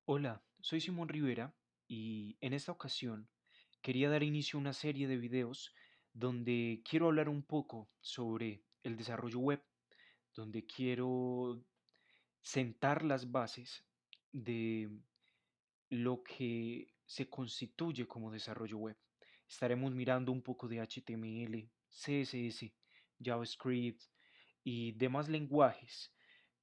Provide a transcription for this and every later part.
Hola, soy Simón Rivera y en esta ocasión quería dar inicio a una serie de videos donde quiero hablar un poco sobre el desarrollo web, donde quiero sentar las bases de lo que se constituye como desarrollo web. Estaremos mirando un poco de HTML, CSS, JavaScript y demás lenguajes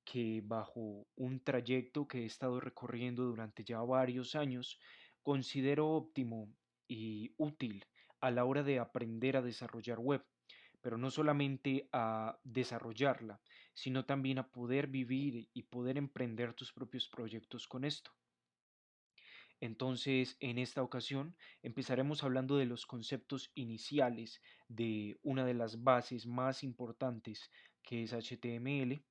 que bajo un trayecto que he estado recorriendo durante ya varios años considero óptimo y útil a la hora de aprender a desarrollar web, pero no solamente a desarrollarla, sino también a poder vivir y poder emprender tus propios proyectos con esto. Entonces, en esta ocasión empezaremos hablando de los conceptos iniciales de una de las bases más importantes que es HTML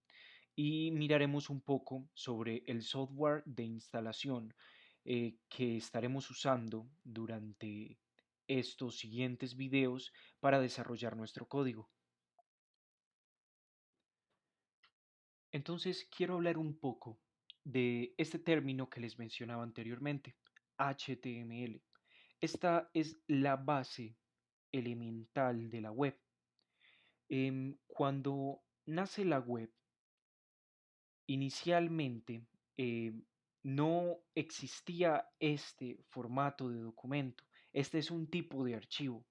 y miraremos un poco sobre el software de instalación que estaremos usando durante estos siguientes videos para desarrollar nuestro código. Entonces, quiero hablar un poco de este término que les mencionaba anteriormente, HTML. Esta es la base elemental de la web. Cuando nace la web, inicialmente no existía este formato de documento. Este es un tipo de archivo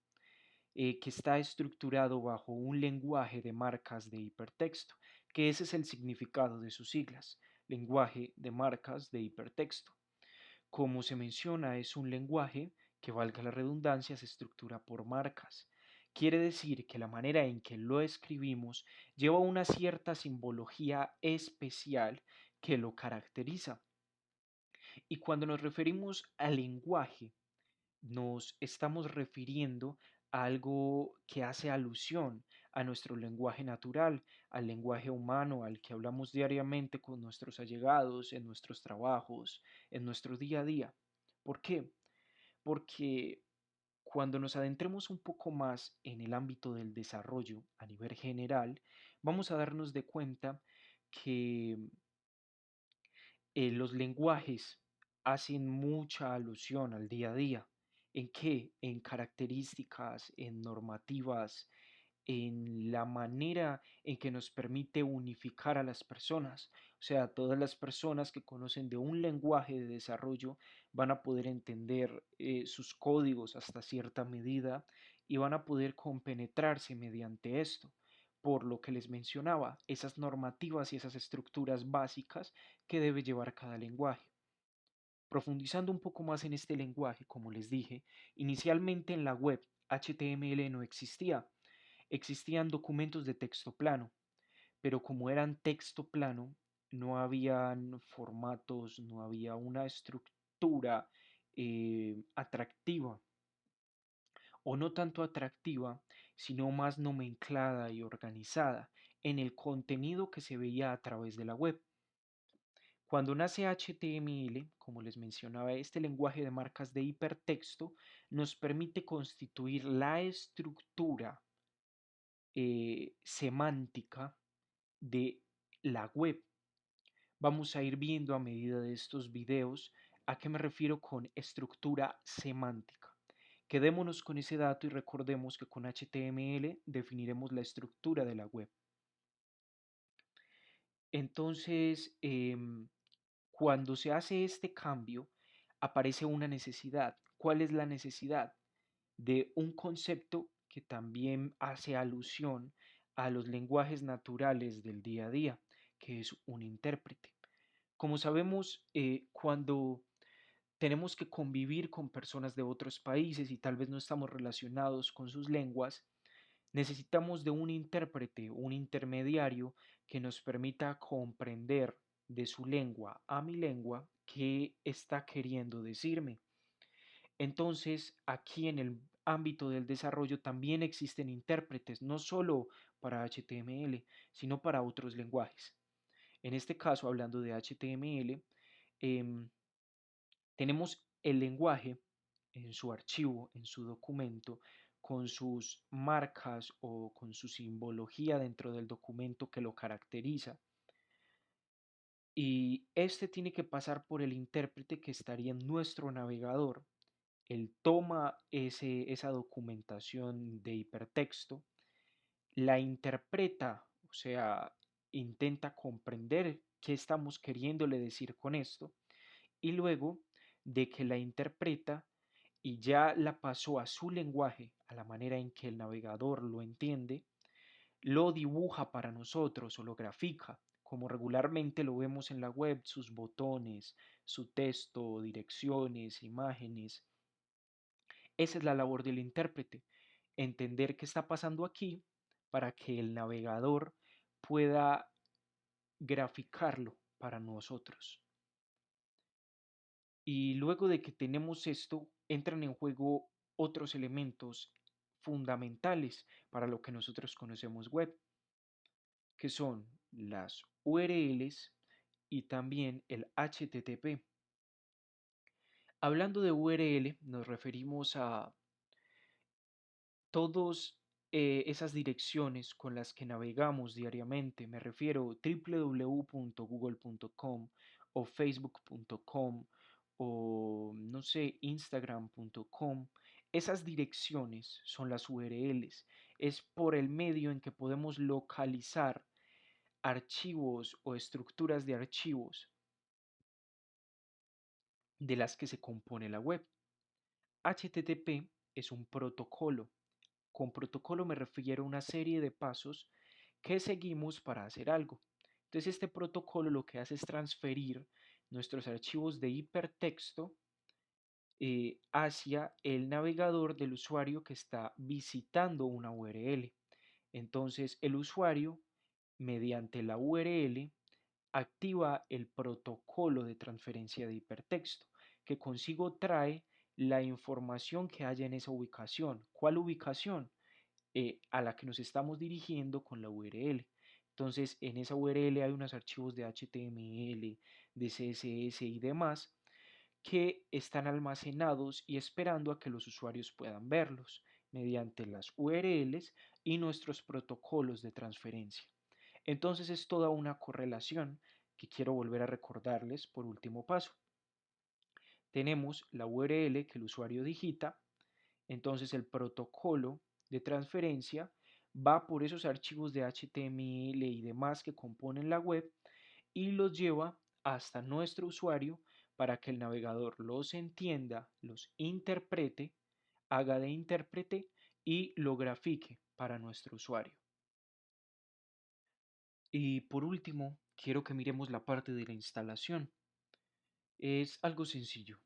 que está estructurado bajo un lenguaje de marcas de hipertexto, que ese es el significado de sus siglas, lenguaje de marcas de hipertexto. Como se menciona, es un lenguaje que, valga la redundancia, se estructura por marcas. Quiere decir que la manera en que lo escribimos lleva una cierta simbología especial que lo caracteriza. Y cuando nos referimos al lenguaje, nos estamos refiriendo a algo que hace alusión a nuestro lenguaje natural, al lenguaje humano al que hablamos diariamente con nuestros allegados, en nuestros trabajos, en nuestro día a día. ¿Por qué? Porque cuando nos adentremos un poco más en el ámbito del desarrollo a nivel general, vamos a darnos de cuenta que los lenguajes hacen mucha alusión al día a día. ¿En qué? En características, en normativas, en la manera en que nos permite unificar a las personas. O sea, todas las personas que conocen de un lenguaje de desarrollo van a poder entender sus códigos hasta cierta medida y van a poder compenetrarse mediante esto. Por lo que les mencionaba, esas normativas y esas estructuras básicas que debe llevar cada lenguaje. Profundizando un poco más en este lenguaje, como les dije, inicialmente en la web HTML no existía, existían documentos de texto plano, pero como eran texto plano, no habían formatos, no había una estructura atractiva, o no tanto atractiva, sino más nomenclada y organizada en el contenido que se veía a través de la web. Cuando nace HTML, como les mencionaba, este lenguaje de marcas de hipertexto nos permite constituir la estructura semántica de la web. Vamos a ir viendo a medida de estos videos a qué me refiero con estructura semántica. Quedémonos con ese dato y recordemos que con HTML definiremos la estructura de la web. Entonces, cuando se hace este cambio, aparece una necesidad. ¿Cuál es la necesidad? De un concepto que también hace alusión a los lenguajes naturales del día a día, que es un intérprete. Como sabemos, cuando tenemos que convivir con personas de otros países y tal vez no estamos relacionados con sus lenguas, necesitamos de un intérprete, un intermediario que nos permita comprender de su lengua a mi lengua qué está queriendo decirme. Entonces, aquí en el ámbito del desarrollo también existen intérpretes, no solo para HTML, sino para otros lenguajes. En este caso, hablando de HTML, em, tenemos el lenguaje en su archivo, en su documento, con sus marcas o con su simbología dentro del documento que lo caracteriza. y este tiene que pasar por el intérprete que estaría en nuestro navegador. Él toma esa documentación de hipertexto, la interpreta, o sea, intenta comprender qué estamos queriéndole decir con esto, y luego de que la interpreta y ya la pasó a su lenguaje, a la manera en que el navegador lo entiende, lo dibuja para nosotros o lo grafica, como regularmente lo vemos en la web, sus botones, su texto, direcciones, imágenes. Esa es la labor del intérprete, entender qué está pasando aquí para que el navegador pueda graficarlo para nosotros. Y luego de que tenemos esto, entran en juego otros elementos fundamentales para lo que nosotros conocemos web, que son las URLs y también el HTTP. Hablando de URL, nos referimos a todas esas direcciones con las que navegamos diariamente. Me refiero a www.google.com o facebook.com o no sé, instagram.com. Esas direcciones son las URLs. Es por el medio en que podemos localizar archivos o estructuras de archivos de las que se compone la web. HTTP es un protocolo. Con protocolo me refiero a una serie de pasos que seguimos para hacer algo. Entonces este protocolo lo que hace es transferir nuestros archivos de hipertexto hacia el navegador del usuario que está visitando una URL. Entonces el usuario, mediante la URL, activa el protocolo de transferencia de hipertexto, que consigo trae la información que haya en esa ubicación. ¿Cuál ubicación? A la que nos estamos dirigiendo con la URL. Entonces, en esa URL hay unos archivos de HTML, de CSS y demás que están almacenados y esperando a que los usuarios puedan verlos mediante las URLs y nuestros protocolos de transferencia. Entonces es toda una correlación que quiero volver a recordarles por último paso. Tenemos la URL que el usuario digita, entonces el protocolo de transferencia va por esos archivos de HTML y demás que componen la web y los lleva hasta nuestro usuario para que el navegador los entienda, los interprete, haga de intérprete y lo grafique para nuestro usuario. Y por último, quiero que miremos la parte de la instalación. Es algo sencillo.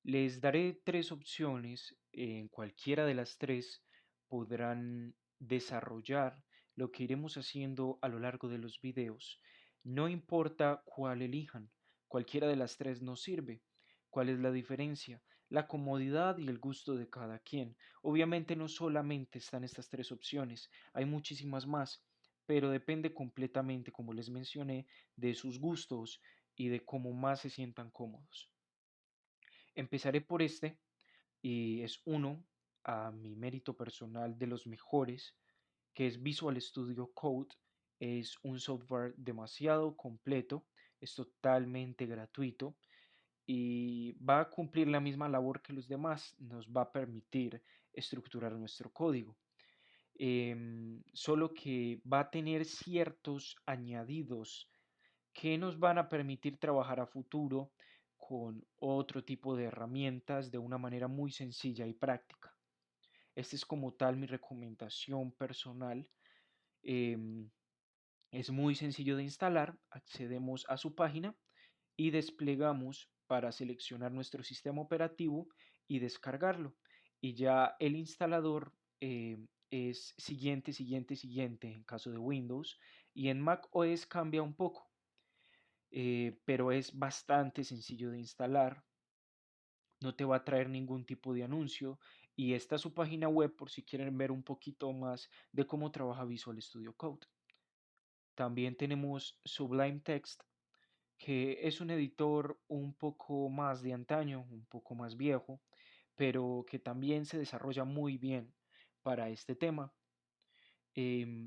Les daré tres opciones. En cualquiera de las tres podrán desarrollar lo que iremos haciendo a lo largo de los videos. No importa cuál elijan, cualquiera de las tres nos sirve. ¿Cuál es la diferencia? La comodidad y el gusto de cada quien. Obviamente no solamente están estas tres opciones, hay muchísimas más, pero depende completamente, como les mencioné, de sus gustos y de cómo más se sientan cómodos. Empezaré por este y es uno, a mi mérito personal, de los mejores, que es Visual Studio Code. Es un software demasiado completo, es totalmente gratuito y va a cumplir la misma labor que los demás, nos va a permitir estructurar nuestro código. Solo que va a tener ciertos añadidos que nos van a permitir trabajar a futuro con otro tipo de herramientas de una manera muy sencilla y práctica. Esta es como tal mi recomendación personal. Em, es muy sencillo de instalar, accedemos a su página y desplegamos para seleccionar nuestro sistema operativo y descargarlo. Y ya el instalador es siguiente, siguiente, siguiente en caso de Windows y en Mac OS cambia un poco, pero es bastante sencillo de instalar, no te va a traer ningún tipo de anuncio y esta es su página web por si quieren ver un poquito más de cómo trabaja Visual Studio Code. También tenemos Sublime Text, que es un editor un poco más de antaño, un poco más viejo, pero que también se desarrolla muy bien para este tema.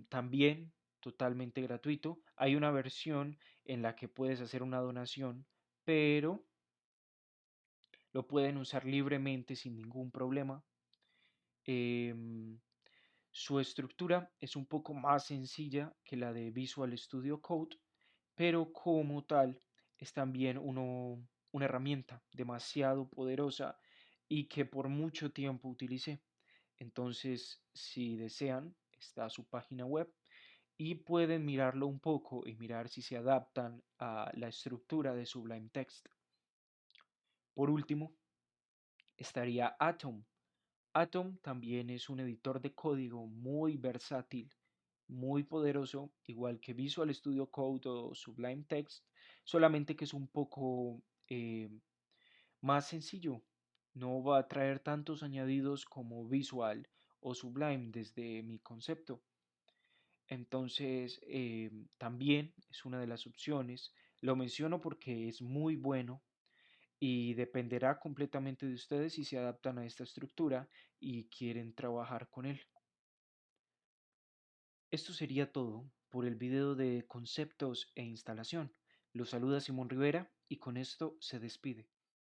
También totalmente gratuito. Hay una versión en la que puedes hacer una donación, pero lo pueden usar libremente sin ningún problema. Em, Su estructura es un poco más sencilla que la de Visual Studio Code, pero como tal es también una herramienta demasiado poderosa y que por mucho tiempo utilicé. Entonces, si desean, está su página web y pueden mirarlo un poco y mirar si se adaptan a la estructura de Sublime Text. Por último, estaría Atom. Atom también es un editor de código muy versátil, muy poderoso, igual que Visual Studio Code o Sublime Text, solamente que es un poco más sencillo. No va a traer tantos añadidos como Visual o Sublime desde mi concepto. Entonces, también es una de las opciones. Lo menciono porque es muy bueno y dependerá completamente de ustedes si se adaptan a esta estructura y quieren trabajar con él. Esto sería todo por el video de conceptos e instalación. Los saluda Simón Rivera y con esto se despide.